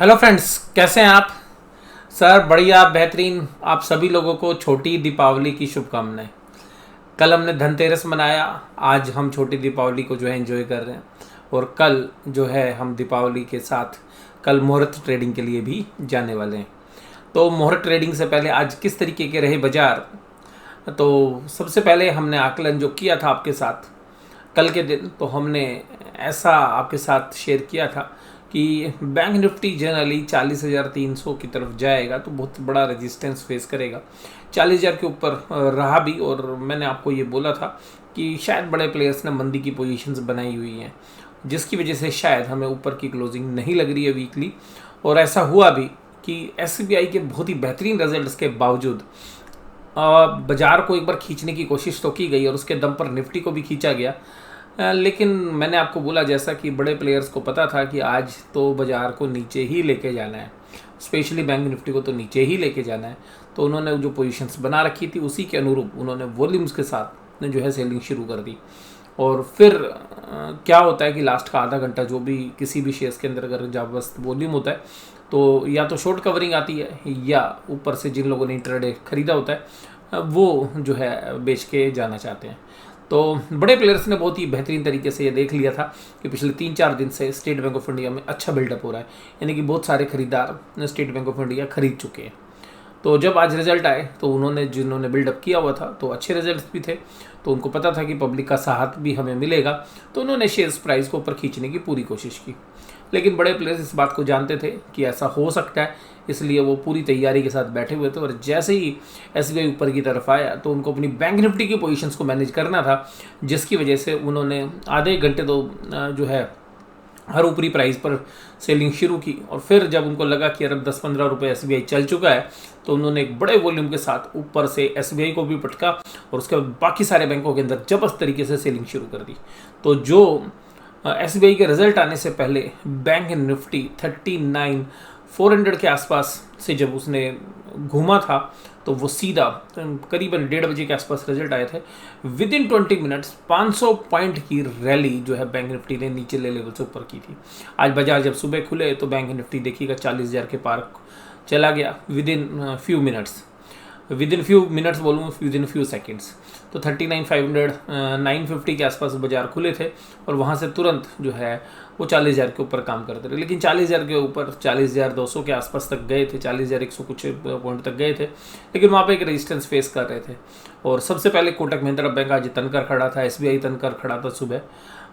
Hello friends, कैसे हैं आप? सर बढ़िया बेहतरीन। आप सभी लोगों को छोटी दीपावली की शुभकामनाएं। कल हमने धनतेरस मनाया, आज हम छोटी दीपावली को जो है एंजॉय कर रहे हैं। और कल जो है हम दीपावली के साथ कल मुहूर्त ट्रेडिंग के लिए भी जाने वाले हैं। तो मुहूर्त ट्रेडिंग से पहले आज किस तरीके के रहे बाजार, तो सबसे पहले हमने आकलन जो किया था आपके साथ कल के दिन, तो हमने ऐसा आपके साथ शेयर किया था कि बैंक निफ्टी जनरली 40,300 की तरफ जाएगा तो बहुत बड़ा रेजिस्टेंस फेस करेगा। 40,000 के ऊपर रहा भी, और मैंने आपको ये बोला था कि शायद बड़े प्लेयर्स ने मंदी की पोजीशंस बनाई हुई हैं, जिसकी वजह से शायद हमें ऊपर की क्लोजिंग नहीं लग रही है वीकली। और ऐसा हुआ भी कि एसबीआई के बहुत ही बेहतरीन रिजल्ट्स के बावजूद बाजार को एक बार खींचने की कोशिश तो की गई और उसके दम पर निफ्टी को भी खींचा गया। लेकिन मैंने आपको बोला जैसा कि बड़े प्लेयर्स को पता था कि आज तो बाज़ार को नीचे ही लेके जाना है, स्पेशली बैंक निफ्टी को तो नीचे ही लेके जाना है। तो उन्होंने जो पोजीशंस बना रखी थी उसी के अनुरूप उन्होंने वॉल्यूम्स के साथ जो है सेलिंग शुरू कर दी। और फिर क्या होता है कि लास्ट का आधा घंटा जो भी किसी भी शेयर्स के अंदर अगर जबरदस्त वॉल्यूम होता है तो या तो शॉर्ट कवरिंग आती है, या ऊपर से जिन लोगों ने इंट्राडे खरीदा होता है वो जो है बेच के जाना चाहते हैं। तो बड़े प्लेयर्स ने बहुत ही बेहतरीन तरीके से ये देख लिया था कि पिछले 3-4 दिन से स्टेट बैंक ऑफ इंडिया में अच्छा बिल्डअप हो रहा है, यानी कि बहुत सारे खरीदार स्टेट बैंक ऑफ इंडिया खरीद चुके हैं। तो जब आज रिजल्ट आए तो उन्होंने जिन्होंने बिल्डअप किया हुआ था तो अच्छे रिजल्ट्स भी थे, तो उनको पता था कि पब्लिक का साथ भी हमें मिलेगा, तो उन्होंने शेयर्स प्राइस को ऊपर खींचने की पूरी कोशिश की। लेकिन बड़े प्लेयर्स इस बात को जानते थे कि ऐसा हो सकता है, इसलिए वो पूरी तैयारी के साथ बैठे हुए थे। और जैसे ही एसबीआई ऊपर की तरफ आया तो उनको अपनी बैंक निफ्टी की पोजीशंस को मैनेज करना था, जिसकी वजह से उन्होंने आधे घंटे तो जो है हर ऊपरी प्राइस पर सेलिंग शुरू की। और फिर जब उनको लगा कि अरब 10-15 रुपये एसबीआई चल चुका है तो उन्होंने एक बड़े वॉल्यूम के साथ ऊपर से एसबीआई को भी पटका और उसके बाद बाकी सारे बैंकों के अंदर जबरदस्त तरीके से सेलिंग शुरू कर दी। तो जो एसबीआई के रिजल्ट आने से पहले बैंक निफ्टी 39,400 के आसपास से जब उसने घूमा था तो वो सीधा करीबन 1:30 बजे के आसपास रिजल्ट आए थे। विद इन 20 मिनट्स 500 पॉइंट की रैली जो है बैंक निफ्टी ने नीचे लेवल से ऊपर की थी। आज बाजार जब सुबह खुले तो बैंक निफ्टी देखिएगा 40,000 के पार चला गया विद इन फ्यू मिनट्स बोलूँ विद इन फ्यू सेकेंड्स। तो 39,500 950 के आसपास बाजार खुले थे और वहाँ से तुरंत जो है वो 40,000 के ऊपर काम करते रहे। लेकिन 40,000 के ऊपर 40,200 के आसपास तक गए थे, 40,100 कुछ पॉइंट तक गए थे, लेकिन वहाँ पे एक रेजिस्टेंस फेस कर रहे थे। और सबसे पहले कोटक महिंद्रा बैंक आज तनकर खड़ा था, एसबीआई तनकर खड़ा था सुबह।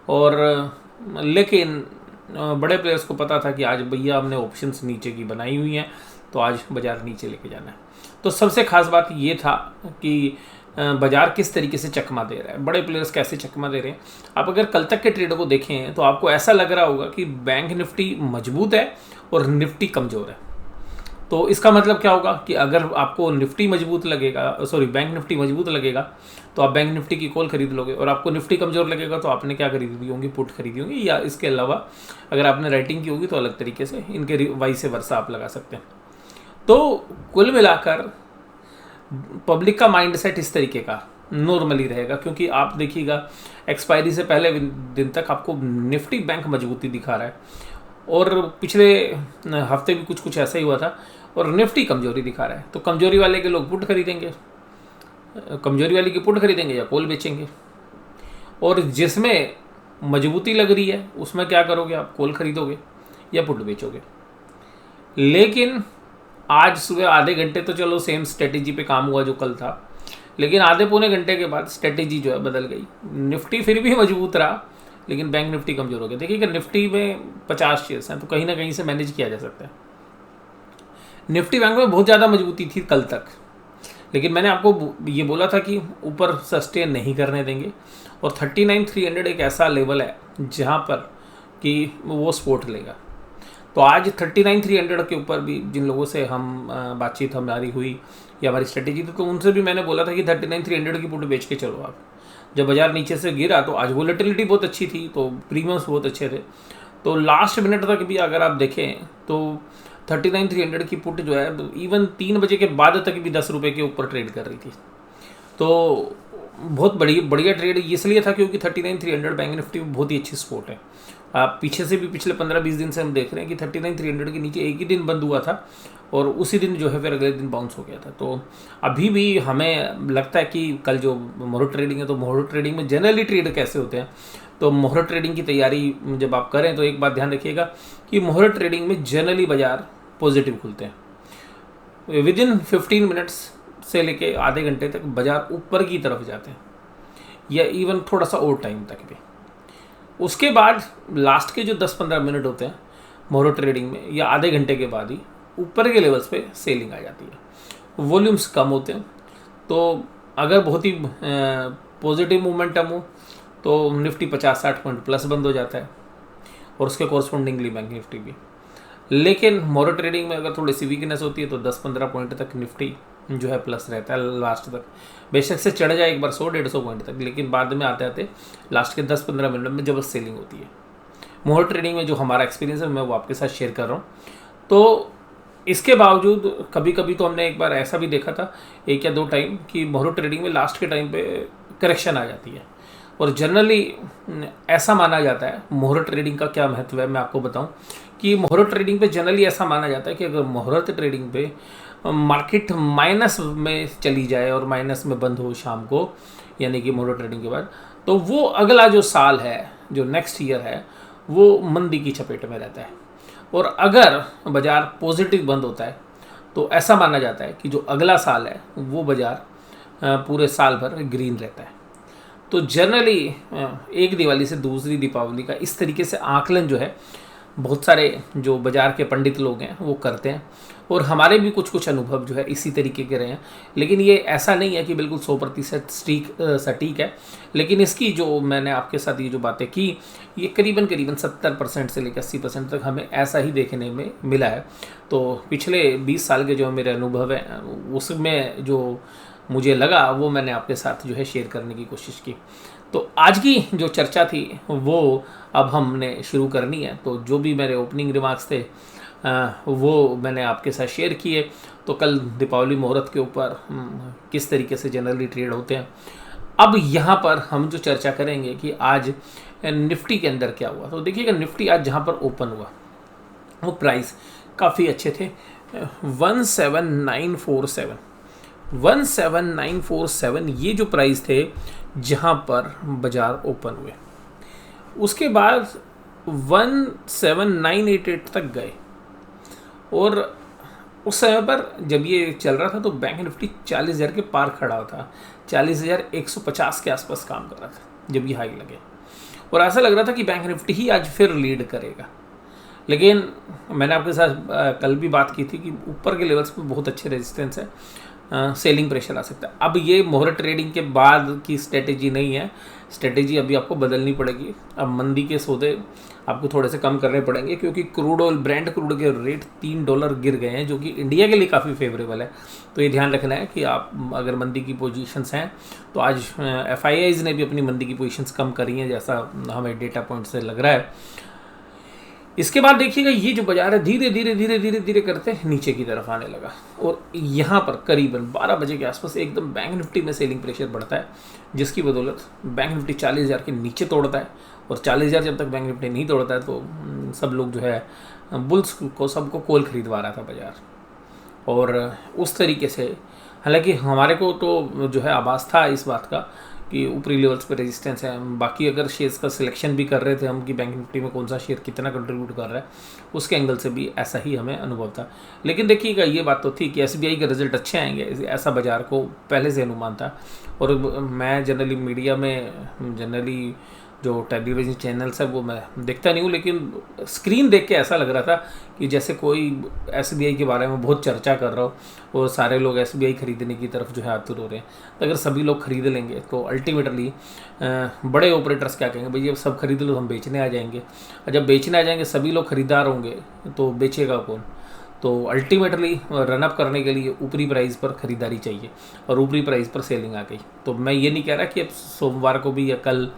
और लेकिन बड़े प्लेयर्स को पता था कि आज भैया हमने ऑप्शंस नीचे की बनाई हुई हैं, तो आज बाजार नीचे लेके जाना है। तो सबसे खास बात ये था कि बाजार किस तरीके से चकमा दे रहा है, बड़े प्लेयर्स कैसे चकमा दे रहे हैं। आप अगर कल तक के ट्रेडर को देखें तो आपको ऐसा लग रहा होगा कि बैंक निफ्टी मजबूत है और निफ्टी कमज़ोर है। तो इसका मतलब क्या होगा कि अगर आपको निफ्टी मजबूत लगेगा, बैंक निफ्टी मजबूत लगेगा तो आप बैंक निफ्टी की कॉल खरीद लोगे, और आपको निफ्टी कमज़ोर लगेगा तो आपने क्या खरीदी होंगी, पुट खरीदी होंगी, या इसके अलावा अगर आपने राइटिंग की होगी तो अलग तरीके से इनके वाइस वर्सा आप लगा सकते हैं। तो कुल मिलाकर पब्लिक का माइंडसेट इस तरीके का नॉर्मली रहेगा, क्योंकि आप देखिएगा एक्सपायरी से पहले दिन तक आपको निफ्टी बैंक मजबूती दिखा रहा है, और पिछले हफ्ते भी कुछ ऐसा ही हुआ था, और निफ्टी कमजोरी दिखा रहा है। तो कमजोरी वाले के लोग पुट खरीदेंगे, कमजोरी वाली की पुट खरीदेंगे या कॉल बेचेंगे, और जिसमें मजबूती लग रही है उसमें क्या करोगे, आप कॉल खरीदोगे या पुट बेचोगे। लेकिन आज सुबह आधे घंटे तो चलो सेम स्ट्रेटेजी पे काम हुआ जो कल था, लेकिन आधे पौने घंटे के बाद स्ट्रेटेजी जो है बदल गई। निफ्टी फिर भी मजबूत रहा, लेकिन बैंक निफ्टी कमजोर हो गया। देखिए कि निफ्टी में 50 शेयर्स हैं तो कहीं ना कहीं से मैनेज किया जा सकता है। निफ्टी बैंक में बहुत ज़्यादा मजबूती थी कल तक, लेकिन मैंने आपको ये बोला था कि ऊपर सस्टेन नहीं करने देंगे, और 39,300 एक ऐसा लेवल है जहाँ पर कि वो सपोर्ट लेगा। तो आज 39,300 के ऊपर भी जिन लोगों से हम बातचीत हमारी हुई या हमारी स्ट्रेटेजी थी, तो उनसे भी मैंने बोला था कि 39,300 की पुट बेच के चलो आप। जब बाजार नीचे से गिरा तो आज वोलेटिलिटी बहुत अच्छी थी, तो प्रीमियम्स बहुत अच्छे थे, तो लास्ट मिनट तक भी अगर आप देखें तो 39,300 की पुट जो है तो इवन 3 बजे के बाद तक भी 10 रुपये के ऊपर ट्रेड कर रही थी। तो बहुत बढ़िया ट्रेड इसलिए था क्योंकि 39,300 बैंक निफ्टी बहुत ही अच्छी सपोर्ट है, आप पीछे से भी पिछले 15-20 दिन से हम देख रहे हैं कि 39,300 के नीचे एक ही दिन बंद हुआ था और उसी दिन जो है फिर अगले दिन बाउंस हो गया था। तो अभी भी हमें लगता है कि कल जो मोहर ट्रेडिंग है, तो मोहर ट्रेडिंग में जनरली ट्रेड कैसे होते हैं, तो मोहर ट्रेडिंग की तैयारी जब आप करें तो एक बात ध्यान रखिएगा कि मोहर ट्रेडिंग में जनरली बाजार पॉजिटिव खुलते हैं। विद इन 15 मिनट्स से लेके आधे घंटे तक बाजार ऊपर की तरफ जाते हैं, या इवन थोड़ा सा और टाइम तक भी। उसके बाद लास्ट के जो 10-15 मिनट होते हैं मोहर ट्रेडिंग में, या आधे घंटे के बाद ही ऊपर के लेवल्स पे सेलिंग आ जाती है, वॉल्यूम्स कम होते हैं। तो अगर बहुत ही पॉजिटिव मोमेंटम हो तो निफ्टी 50-60 पॉइंट प्लस बंद हो जाता है और उसके कॉरस्पॉन्डिंगली बैंक निफ्टी भी। लेकिन मोहर ट्रेडिंग में अगर थोड़ी सी वीकनेस होती है तो 10-15 पॉइंट तक निफ्टी जो है प्लस रहता है लास्ट तक। बेशक से चढ़ जाए एक बार 100-150 पॉइंट तक, लेकिन बाद में आते आते लास्ट के 10-15 मिनट में जब सेलिंग होती है। मोहर ट्रेडिंग में जो हमारा एक्सपीरियंस है मैं वो आपके साथ शेयर कर रहा हूँ। तो इसके बावजूद कभी कभी तो हमने एक बार ऐसा भी देखा था, 1 या 2 टाइम, कि मोहर ट्रेडिंग में लास्ट के टाइम पे करेक्शन आ जाती है। और जनरली ऐसा माना जाता है, मोहर ट्रेडिंग का क्या महत्व है मैं आपको बताऊं, कि मोहर ट्रेडिंग पे जनरली ऐसा माना जाता है कि अगर मोहरत ट्रेडिंग पे मार्केट माइनस में चली जाए और माइनस में बंद हो शाम को, यानी कि मोहर ट्रेडिंग के बाद, तो वो अगला जो साल है, जो नेक्स्ट ईयर है, वो मंदी की चपेट में रहता है। और अगर बाजार पॉजिटिव बंद होता है तो ऐसा माना जाता है कि जो अगला साल है वो बाजार पूरे साल भर ग्रीन रहता है। तो जनरली एक दिवाली से दूसरी दीपावली का इस तरीके से आकलन जो है बहुत सारे जो बाजार के पंडित लोग हैं वो करते हैं, और हमारे भी कुछ अनुभव जो है इसी तरीके के रहे हैं। लेकिन ये ऐसा नहीं है कि बिल्कुल 100% सटीक है, लेकिन इसकी जो मैंने आपके साथ ये जो बातें की, ये करीबन 70% से लेकर 80% तक हमें ऐसा ही देखने में मिला है। तो पिछले 20 साल के जो मेरे अनुभव हैं उसमें जो मुझे लगा वो मैंने आपके साथ जो है शेयर करने की कोशिश की। तो आज की जो चर्चा थी वो अब हमने शुरू करनी है। तो जो भी मेरे ओपनिंग रिमार्क्स थे वो मैंने आपके साथ शेयर किए। तो कल दीपावली मुहूर्त के ऊपर किस तरीके से जनरली ट्रेड होते हैं। अब यहाँ पर हम जो चर्चा करेंगे कि आज निफ्टी के अंदर क्या हुआ। तो देखिएगा, निफ्टी आज जहाँ पर ओपन हुआ वो प्राइस काफ़ी अच्छे थे, 17947 ये जो प्राइस थे जहाँ पर बाजार ओपन हुए। उसके बाद 17988 तक गए, और उस समय पर जब ये चल रहा था तो बैंक निफ्टी 40,000 के पार खड़ा हुआ था, 40,150 के आसपास काम कर रहा था जब ये हाई लगे, और ऐसा लग रहा था कि बैंक निफ्टी ही आज फिर लीड करेगा। लेकिन मैंने आपके साथ कल भी बात की थी कि ऊपर के लेवल्स पे बहुत अच्छे रेजिस्टेंस है, सेलिंग प्रेशर आ सकता है। अब ये मोहर ट्रेडिंग के बाद की स्ट्रेटेजी नहीं है, स्ट्रेटेजी अभी आपको बदलनी पड़ेगी। अब मंदी के सौदे आपको थोड़े से कम करने पड़ेंगे, क्योंकि क्रूड ऑयल, ब्रेंट क्रूड के रेट $3 गिर गए हैं, जो कि इंडिया के लिए काफ़ी फेवरेबल है। तो ये ध्यान रखना है कि आप अगर मंदी की पोजीशंस हैं तो आज FIIs ने भी अपनी मंदी की पोजीशंस कम करी हैं, जैसा हमें डेटा पॉइंट से लग रहा है। इसके बाद देखिएगा, ये जो बाजार है धीरे धीरे करते नीचे की तरफ आने लगा, और यहाँ पर करीबन 12 बजे के आसपास एकदम बैंक निफ्टी में सेलिंग प्रेशर बढ़ता है, जिसकी बदौलत बैंक निफ्टी 40,000 के नीचे तोड़ता है। और 40,000 जब तक बैंक निफ्टी नहीं तोड़ता है तो सब लोग जो है बुल्स को सबको कॉल खरीदवा रहा था बाजार। और उस तरीके से हालांकि हमारे को तो जो है आभास था इस बात का कि ऊपरी लेवल्स पे रेजिस्टेंस है। बाकी अगर शेयर्स का सिलेक्शन भी कर रहे थे हम कि बैंक निफ्टी में कौन सा शेयर कितना कंट्रीब्यूट कर रहा है, उसके एंगल से भी ऐसा ही हमें अनुभव था। लेकिन देखिएगा, ये बात तो थी कि SBI के रिजल्ट अच्छे आएंगे, ऐसा बाजार को पहले से अनुमान था। और मैं जनरली मीडिया में जो टेलीविजन चैनल्स है वो मैं देखता नहीं हूँ, लेकिन स्क्रीन देख के ऐसा लग रहा था कि जैसे कोई SBI के बारे में बहुत चर्चा कर रहा हो और सारे लोग SBI खरीदने की तरफ जो है आतुर हो रहे हैं। तो अगर सभी लोग खरीद लेंगे तो अल्टीमेटली बड़े ऑपरेटर्स क्या कहेंगे, भाई ये सब खरीद लो, हम बेचने आ जाएंगे। और जब बेचने आ जाएंगे सभी लोग खरीदार होंगे तो बेचेगा कौन। तो अल्टीमेटली रनअप करने के लिए ऊपरी प्राइस पर ख़रीदारी चाहिए, और ऊपरी प्राइस पर सेलिंग आ गई। तो मैं ये नहीं कह रहा कि अब सोमवार को भी या कल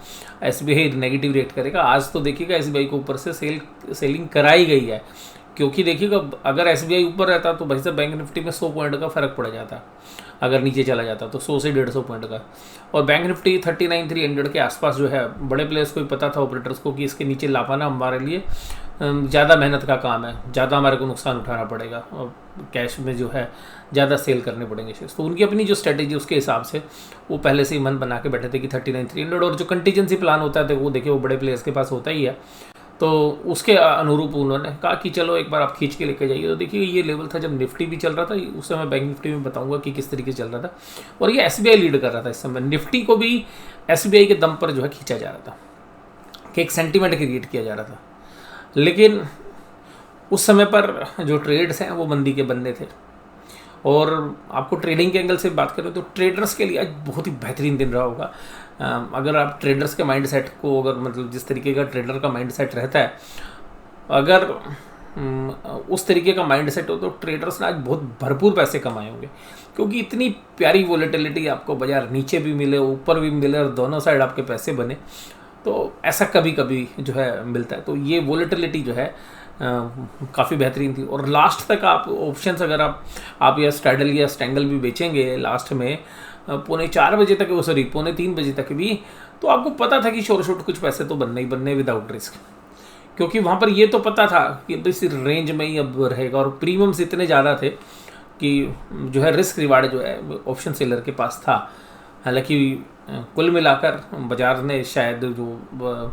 SBI नेगेटिव रेट करेगा। आज तो देखिएगा SBI को ऊपर से सेलिंग कराई गई है, क्योंकि देखिएगा अगर एसबीआई ऊपर रहता तो भाई साहब बैंक निफ्टी में 100 पॉइंट का फ़र्क पड़ जाता, अगर नीचे चला जाता तो 100 से 150 पॉइंट का। और बैंक निफ्टी 39,300 के आसपास जो है, बड़े प्लेयर्स को भी पता था, ऑपरेटर्स को, कि इसके नीचे ला पाना हमारे लिए ज़्यादा मेहनत का काम है, ज़्यादा हमारे को नुकसान उठाना पड़ेगा और कैश में जो है ज़्यादा सेल करने पड़ेंगे शेयर्स। तो उनकी अपनी जो स्ट्रेटेजी उसके हिसाब से वो पहले से ही मन बना के बैठे थे कि 39,300, और जो कंटीजेंसी प्लान होता है वो देखिए वो बड़े प्लेयर्स के पास होता ही है, तो उसके अनुरूप उन्होंने कहा कि चलो एक बार आप खींच के लेके जाइए। तो देखिए ये लेवल था जब निफ्टी भी चल रहा था, उस समय बैंक निफ्टी में बताऊंगा कि किस तरीके से चल रहा था, और ये एसबीआई लीड कर रहा था इस समय। निफ्टी को भी एसबीआई के दम पर जो है खींचा जा रहा था, कि एक सेंटीमेंट क्रिएट किया जा रहा था। लेकिन उस समय पर जो ट्रेड्स हैं वो मंदी के बनने थे। और आपको ट्रेडिंग के एंगल से बात करें तो ट्रेडर्स के लिए आज बहुत ही बेहतरीन दिन रहा होगा। अगर आप ट्रेडर्स के माइंड सेट को, अगर मतलब जिस तरीके का ट्रेडर का माइंड सेट रहता है, अगर उस तरीके का माइंड सेट हो तो ट्रेडर्स ने आज बहुत भरपूर पैसे कमाए होंगे, क्योंकि इतनी प्यारी वोलेटिलिटी आपको बाजार नीचे भी मिले ऊपर भी मिले और दोनों साइड आपके पैसे बने, तो ऐसा कभी कभी जो है मिलता है। तो ये वोलेटिलिटी जो है काफ़ी बेहतरीन थी। और लास्ट तक आप ऑप्शंस अगर आप या स्ट्रैडल या स्टैंगल भी बेचेंगे लास्ट में 3:45 बजे तक, वो सॉरी 2:45 बजे तक भी, तो आपको पता था कि शोर शोट कुछ पैसे तो बनने ही बनने विदाउट रिस्क, क्योंकि वहाँ पर ये तो पता था कि अब इस रेंज में ही अब रहेगा। और प्रीमियम्स इतने ज़्यादा थे कि जो है रिस्क रिवार्ड जो है ऑप्शन सेलर के पास था। हालांकि कुल मिलाकर बाजार ने शायद जो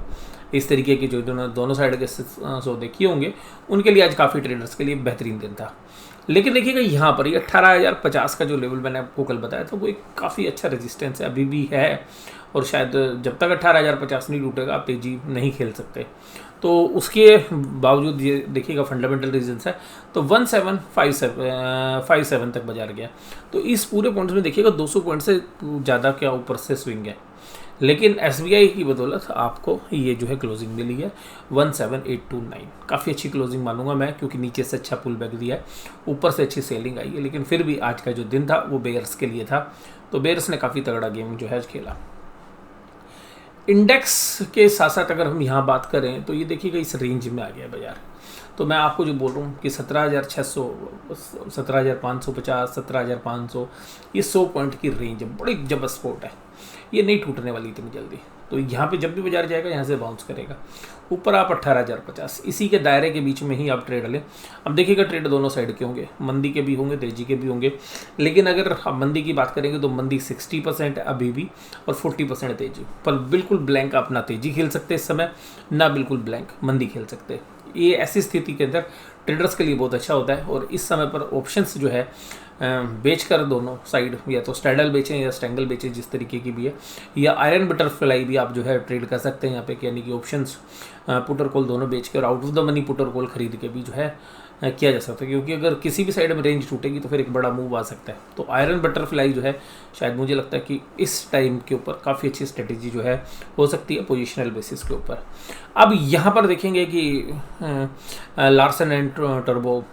इस तरीके की जो दोनों साइड के सौदे किए होंगे उनके लिए आज काफ़ी ट्रेडर्स के लिए बेहतरीन दिन था। लेकिन देखिएगा यहाँ पर ये 18,050 का जो लेवल मैंने आपको कल बताया था वो एक काफ़ी अच्छा रेजिस्टेंस है, अभी भी है, और शायद जब तक 18,050 नहीं टूटेगा आप तेजी नहीं खेल सकते। तो उसके बावजूद ये देखिएगा फंडामेंटल रीजंस है, तो 1757 तक बाजार गया। तो इस पूरे पॉइंट्स में देखिएगा 200 पॉइंट से ज़्यादा क्या ऊपर से स्विंग है, लेकिन एसबीआई की बदौलत आपको ये जो है क्लोजिंग मिली है 17,829। काफ़ी अच्छी क्लोजिंग मानूंगा मैं, क्योंकि नीचे से अच्छा पुल बैक दिया है, ऊपर से अच्छी सेलिंग आई है। लेकिन फिर भी आज का जो दिन था वो बेयर्स के लिए था, तो बेयर्स ने काफ़ी तगड़ा गेम जो है खेला। इंडेक्स के साथ साथ अगर हम यहाँ बात करें तो ये देखिएगा इस रेंज में आ गया बाजार। तो मैं आपको जो बोल रहा हूँ कि 17,600, 17,550, 17,500, ये 100 पॉइंट की रेंज है, बड़ी जबरदस्त स्पोर्ट है, ये नहीं टूटने वाली इतनी जल्दी। तो यहाँ पे जब भी बाजार जाएगा यहाँ से बाउंस करेगा ऊपर। आप 18,050 इसी के दायरे के बीच में ही आप ट्रेड लें। अब देखिएगा ट्रेड दोनों साइड के होंगे, मंदी के भी होंगे तेजी के भी होंगे। लेकिन अगर आप मंदी की बात करेंगे तो मंदी 60% है अभी भी और 40% तेजी। पर बिल्कुल ब्लैंक आप ना तेजी खेल सकते इस समय, ना बिल्कुल ब्लैंक मंदी खेल सकते। ये ऐसी स्थिति के अंदर ट्रेडर्स के लिए बहुत अच्छा होता है। और इस समय पर ऑप्शंस जो है बेच कर दोनों साइड, या तो स्ट्रैडल बेचें या स्टैंगल बेचें जिस तरीके की भी है, या आयरन बटरफ्लाई भी आप जो है ट्रेड कर सकते हैं यहाँ पे, यानी कि ऑप्शंस पुट और कॉल दोनों बेच के और out of the money put और कॉल खरीद के भी जो है किया जा सकता है। क्योंकि अगर किसी भी साइड में रेंज टूटेगी तो फिर एक बड़ा मूव आ सकता है। तो आयरन बटरफ्लाई जो है शायद मुझे लगता है कि इस टाइम के ऊपर काफ़ी अच्छी स्ट्रेटेजी जो है हो सकती है पोजिशनल बेसिस के ऊपर। अब यहाँ पर देखेंगे कि Larsen and turbo,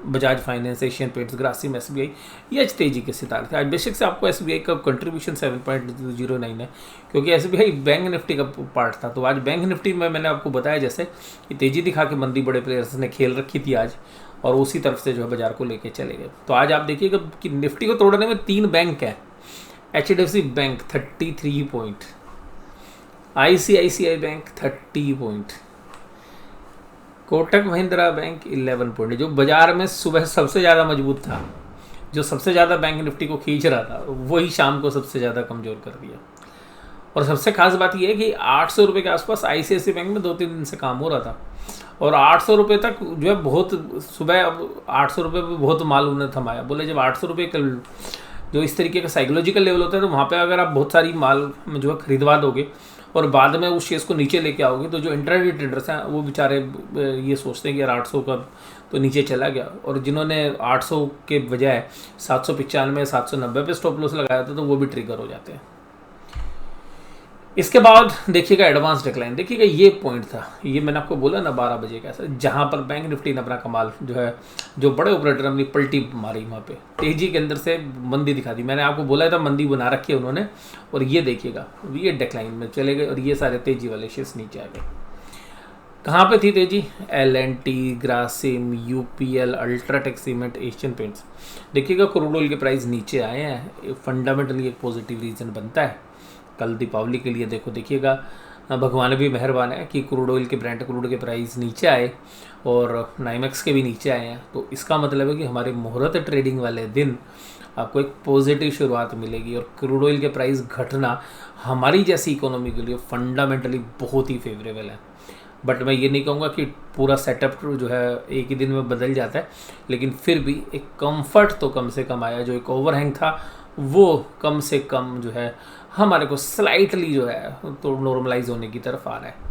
Bajaj finance, Asian paints, Grasim, SBI, ये आज तेजी के सितारे थे। आज बेशक से आपको एसबीआई का कंट्रीब्यूशन 7.09 है, क्योंकि एसबीआई बैंक निफ्टी का पार्ट था। तो आज बैंक निफ्टी में मैंने आपको बताया जैसे कि तेजी दिखा के मंदी बड़े प्लेयर्स ने खेल रखी थी आज, और उसी तरफ से जो है बाजार को लेके चले गए। तो आज आप देखिएगा कि निफ्टी को तोड़ने में 3 बैंक हैं। HDFC bank 33 point, ICICI bank 30 point, Kotak Mahindra bank 11 point. जो बाजार में सुबह सबसे ज़्यादा मजबूत था, जो सबसे ज़्यादा बैंक निफ्टी को खींच रहा था, वही शाम को सबसे ज़्यादा कमज़ोर कर दिया। और सबसे खास बात यह है कि 800 रुपये के आसपास ICICI बैंक में 2-3 दिन से काम हो रहा था, और 800 रुपये तक जो है बहुत सुबह, अब 800 रुपये पर बहुत माल उन्हें थमाया। बोले जब 800 रुपये का जो इस तरीके का साइकोलॉजिकल लेवल होता है, तो वहाँ पे अगर आप बहुत सारी माल में जो है खरीदवा दोगे और बाद में उस शेयर्स को नीचे लेके आओगे, तो जो इंट्राडे ट्रेडर्स हैं वो बेचारे ये सोचते हैं कि यार 800 का तो नीचे चला गया, और जिन्होंने 800 के बजाय 795, 790 पे स्टॉप लॉस लगाया था, तो वो भी ट्रिगर हो जाते हैं। इसके बाद देखिएगा एडवांस डिक्लाइन, देखिएगा ये पॉइंट था, ये मैंने आपको बोला ना 12 बजे का, जहाँ पर बैंक निफ्टी ने अपना कमाल जो है, जो बड़े ऑपरेटर अपनी पलटी मारी, वहाँ पे तेजी के अंदर से मंदी दिखा दी। मैंने आपको बोला था मंदी बना रखी है उन्होंने, और ये देखिएगा ये डिक्लाइन में चले गए और ये सारे तेजी वाले शेयर्स नीचे आ गए। कहाँ पे थी तेजी? L&T, Grasim, UPL, UltraTech cement, Asian paints. देखिएगा क्रूड ऑयल के प्राइस नीचे आए हैं, फंडामेंटली एक पॉजिटिव रीजन बनता है कल दीपावली के लिए। देखिएगा भगवान भी मेहरबान है कि क्रूड ऑयल के ब्रेंट क्रूड के प्राइस नीचे आए और नाइमेक्स के भी नीचे आए हैं। तो इसका मतलब है कि हमारे मुहूर्त ट्रेडिंग वाले दिन आपको एक पॉजिटिव शुरुआत मिलेगी और क्रूड ऑयल के प्राइस घटना हमारी जैसी इकोनॉमी के लिए फंडामेंटली बहुत ही फेवरेबल है। बट मैं ये नहीं कहूँगा कि पूरा सेटअप जो है एक ही दिन में बदल जाता है, लेकिन फिर भी एक कंफर्ट तो कम से कम आया। जो एक ओवरहैंग था वो कम से कम जो है हमारे को स्लाइटली जो है तो नॉर्मलाइज होने की तरफ आ रहा है।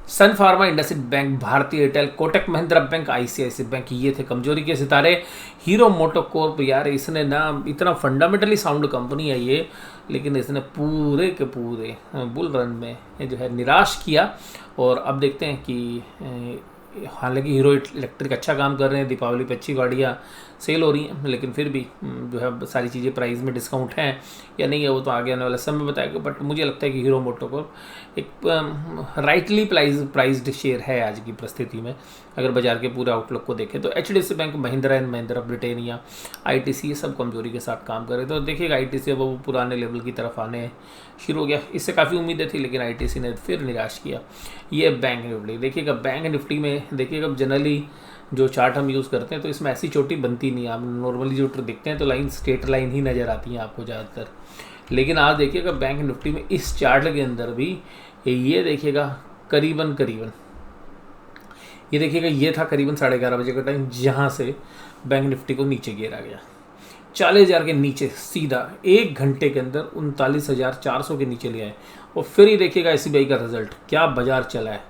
सन फार्मा, इंडसइंड बैंक, भारतीय Airtel, Kotak Mahindra bank, ICICI bank, ये थे कमजोरी के सितारे। हीरो मोटोकॉर्प यार इसने ना इतना फंडामेंटली साउंड कंपनी है ये, लेकिन इसने पूरे के पूरे बुल रन में जो है निराश किया। और अब देखते हैं कि हालांकि हीरो इलेक्ट्रिक अच्छा काम कर रहे हैं, दीपावली पे अच्छी गाड़ियाँ सेल हो रही हैं, लेकिन फिर भी जो है सारी चीज़ें प्राइस में डिस्काउंट हैं या नहीं है वो तो आगे आने वाला समय बताएगा। बट मुझे लगता है कि हीरो मोटोकॉर्प एक राइटली प्राइज्ड शेयर है आज की परिस्थिति में, अगर बाजार के पूरे आउटलुक को देखें तो। HDFC bank, Mahindra and Mahindra, Britannia, ITC ये सब कमजोरी के साथ काम कर रहे। तो देखिएगा ITC अब वो पुराने लेवल की तरफ आने शुरू हो गया, इससे काफ़ी उम्मीदें थी लेकिन ITC ने फिर निराश किया। ये बैंक निफ्टी देखिएगा, बैंक निफ्टी में देखिएगा जनरली जो चार्ट हम यूज़ करते हैं तो इसमें ऐसी चोटी बनती नहीं है। आप नॉर्मली जो देखते हैं तो लाइन स्ट्रेट लाइन ही नज़र आती हैं आपको ज़्यादातर, लेकिन आज देखिएगा बैंक निफ्टी में इस चार्ट के अंदर भी ये देखिएगा करीबन ये देखिएगा ये था करीबन 11:30 बजे का टाइम जहाँ से बैंक निफ्टी को नीचे गिरा गया 40,000 के नीचे सीधा 1 घंटे के अंदर 39,400 के नीचे ले आए। और फिर ही देखिएगा SBI का रिजल्ट क्या बाजार चला है,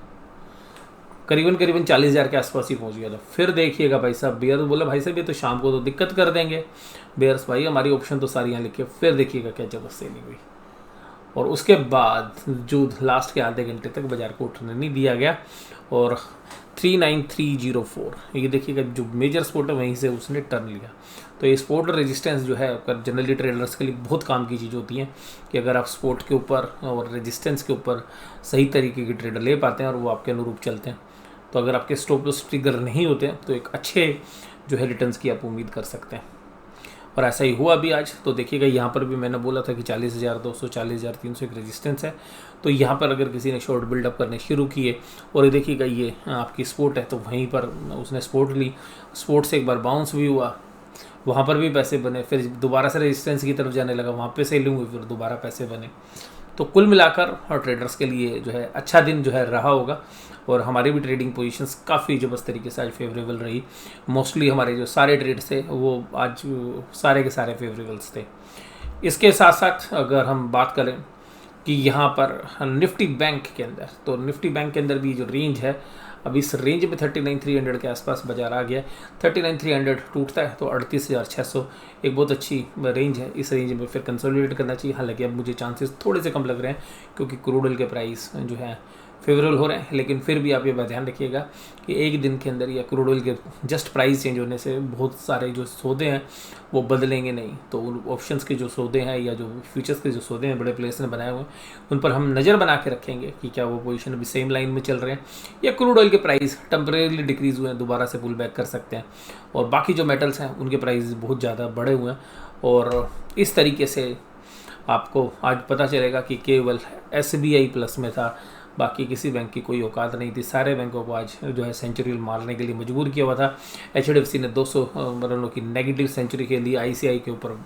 करीबन 40,000 के आसपास ही पहुंच गया था। फिर देखिएगा भाई साहब बेयर्स बोला भाई साहब ये तो शाम को तो दिक्कत कर देंगे बेयर्स, भाई हमारी ऑप्शन तो सारी यहाँ लिखी। फिर देखिएगा क्या जबरदस्त सेलिंग हुई और उसके बाद जो लास्ट के आधे घंटे तक बाजार को उठने नहीं दिया गया और 39304 ये देखिएगा जो मेजर सपोर्ट है वहीं से उसने टर्न लिया। तो ये सपोर्ट और रेजिस्टेंस जो है जनरली ट्रेडर्स के लिए बहुत काम की चीज़ होती है कि अगर आप सपोर्ट के ऊपर और रेजिस्टेंस के ऊपर सही तरीके की ट्रेडर ले पाते हैं और वो आपके अनुरूप चलते हैं, तो अगर आपके स्टॉप लॉस ट्रिगर नहीं होते हैं तो एक अच्छे जो है रिटर्न्स की आप उम्मीद कर सकते हैं। और ऐसा ही हुआ अभी आज। तो देखिएगा यहाँ पर भी मैंने बोला था कि 40,200 40,300 एक रेजिस्टेंस है। तो यहाँ पर अगर किसी ने शॉर्ट बिल्डअप करने शुरू किए और ये देखिएगा ये आपकी सपोर्ट है तो वहीं पर उसने सपोर्ट ली, सपोर्ट से एक बार बाउंस भी हुआ, वहाँ पर भी पैसे बने, फिर दोबारा से रेजिस्टेंस की तरफ जाने लगा, वहाँ पे सेलिंग हुई, फिर दोबारा पैसे बने। तो कुल मिलाकर और ट्रेडर्स के लिए जो है अच्छा दिन जो है रहा होगा और हमारी भी ट्रेडिंग पोजीशंस काफ़ी जबरदस्त तरीके से आज फेवरेबल रही। मोस्टली हमारे जो सारे ट्रेड्स थे वो आज सारे के सारे फेवरेबल्स थे। इसके साथ साथ अगर हम बात करें कि यहाँ पर निफ्टी बैंक के अंदर, तो निफ्टी बैंक के अंदर भी जो रेंज है अभी इस रेंज में 39,300 के आसपास बाजार आ गया। 39,300 टूटता है तो 38,600 एक बहुत अच्छी रेंज है। इस रेंज में फिर कंसोलिडेट करना चाहिए। हालांकि अब मुझे चांसेस थोड़े से कम लग रहे हैं क्योंकि क्रूड ऑयल के प्राइस जो है फेवरेबल हो रहे हैं, लेकिन फिर भी आप ये ध्यान रखिएगा कि एक दिन के अंदर या क्रूड ऑयल के जस्ट प्राइस चेंज होने से बहुत सारे जो सौदे हैं वो बदलेंगे नहीं। तो उन ऑप्शंस के जो सौदे हैं या जो फ्यूचर्स के जो सौदे हैं बड़े प्लेयर्स ने बनाए हुए हैं उन पर हम नज़र बना के रखेंगे कि क्या वो पोजीशन अभी सेम लाइन में चल रहे हैं या क्रूड ऑयल के प्राइस टेम्परेरीली डिक्रीज़ हुए हैं, दोबारा से पुल बैक कर सकते हैं। और बाकी जो मेटल्स हैं उनके प्राइस बहुत ज़्यादा बढ़े हुए हैं और इस तरीके से आपको आज पता चलेगा कि केवल SBI प्लस में था, बाकी किसी बैंक की कोई औकात नहीं थी। सारे बैंकों को आज जो है सेंचुरी मारने के लिए मजबूर किया हुआ था। HDFC ने 200 रनों की नेगेटिव सेंचुरी के लिए ICI के ऊपर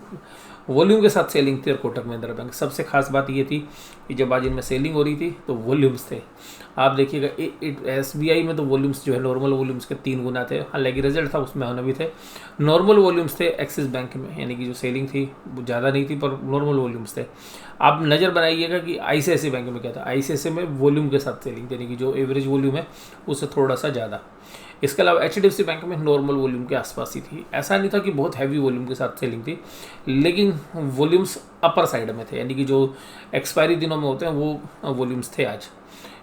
वॉल्यूम के साथ सेलिंग थी और कोटक महिंद्रा बैंक। सबसे खास बात ये थी कि जब आज इनमें सेलिंग हो रही थी तो वॉल्यूम्स थे, आप देखिएगा SBI में तो वॉल्यूम्स जो है नॉर्मल वॉल्यूम्स के 3 गुना थे। हालांकि रिजल्ट था उसमें होना भी थे, नॉर्मल वॉल्यूम्स थे एक्सिस बैंक में, यानी कि जो सेलिंग थी वो ज़्यादा नहीं थी पर नॉर्मल वॉल्यूम्स थे। आप नज़र बनाइएगा कि ICICI बैंक में क्या था, ICICI में वॉल्यूम के साथ सेलिंग, यानी कि जो एवरेज वॉल्यूम है उससे थोड़ा सा ज़्यादा। इसके अलावा HDFC बैंक में नॉर्मल वॉल्यूम के आसपास ही थी। ऐसा नहीं था कि बहुत हैवी वॉल्यूम के साथ सेलिंग थी, लेकिन वॉल्यूम्स अपर साइड में थे, यानी कि जो एक्सपायरी दिनों में होते हैं वो वॉल्यूम्स थे आज।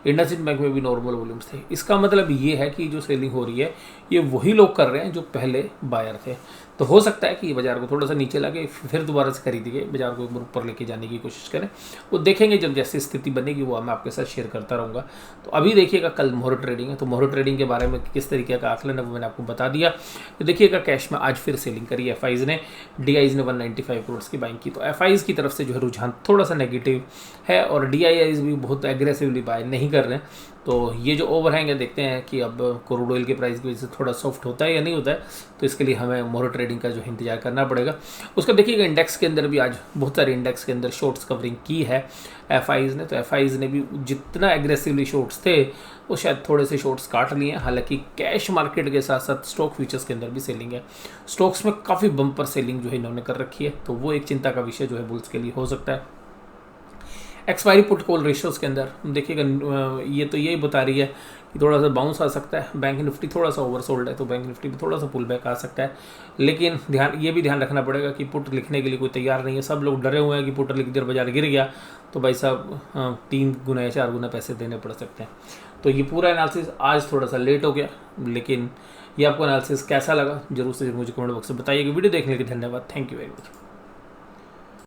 इंडसइंड बैंक में भी नॉर्मल वॉल्यूम्स थे। इसका मतलब ये है कि जो सेलिंग हो रही है ये वही लोग कर रहे हैं जो पहले बायर थे। तो हो सकता है कि बाजार को थोड़ा सा नीचे लाके फिर दोबारा से खरीद के बाजार को एक बार ऊपर लेके जाने की कोशिश करें। वो देखेंगे जब जैसी स्थिति बनेगी वो मैं आपके साथ शेयर करता रहूँगा। तो अभी देखिएगा कल मोहर ट्रेडिंग है, तो मोहर ट्रेडिंग के बारे में किस तरीके का आकलन है वो मैंने आपको बता दिया। तो देखिएगा कैश में आज फिर सेलिंग करी एफआईज ने, डीआईज ने 195 करोड़ की बाइंग की। तो एफआईज की तरफ से जो है रुझान थोड़ा सा नेगेटिव है और डीआईआईज भी बहुत एग्रेसिवली बाय नहीं कर रहे हैं। तो ये जो ओवरहैंग है देखते हैं कि अब क्रूड ऑयल के प्राइस की वजह से थोड़ा सॉफ्ट होता है या नहीं होता है। तो इसके लिए हमें मोहर ट्रेडिंग का जो है इंतजार करना पड़ेगा। उसका देखिएगा इंडेक्स के अंदर भी आज बहुत सारे इंडेक्स के अंदर शॉर्ट्स कवरिंग की है एफआईज ने। तो एफआईज ने भी जितना एग्रेसिवली शॉर्ट्स थे वो शायद थोड़े से शॉर्ट्स काट लिए हैं। हालांकि कैश मार्केट के साथ साथ स्टॉक फ्यूचर्स के अंदर भी सेलिंग है। स्टॉक्स में काफ़ी बम्पर सेलिंग जो है इन्होंने कर रखी है, तो वो एक चिंता का विषय जो है बुल्स के लिए हो सकता है। एक्सपायरी पुट कॉल रेशियोज़ के अंदर देखिएगा ये तो यही बता रही है कि थोड़ा सा बाउंस आ सकता है। बैंक निफ्टी थोड़ा सा ओवरसोल्ड है, तो बैंक निफ्टी में थोड़ा सा पुल बैक आ सकता है। लेकिन ये भी ध्यान रखना पड़ेगा कि पुट लिखने के लिए कोई तैयार नहीं है। सब लोग डरे हुए हैं कि पुट लिख देर बाजार गिर गया तो भाई साहब 3 गुना या 4 गुना पैसे देने पड़ सकते हैं। तो ये पूरा एनालिसिस आज थोड़ा सा लेट हो गया, लेकिन ये आपको एनालिसिस कैसा लगा जरूर से मुझे कमेंट बॉक्स में बताइएगा। वीडियो देखने के लिए धन्यवाद। Thank you very much.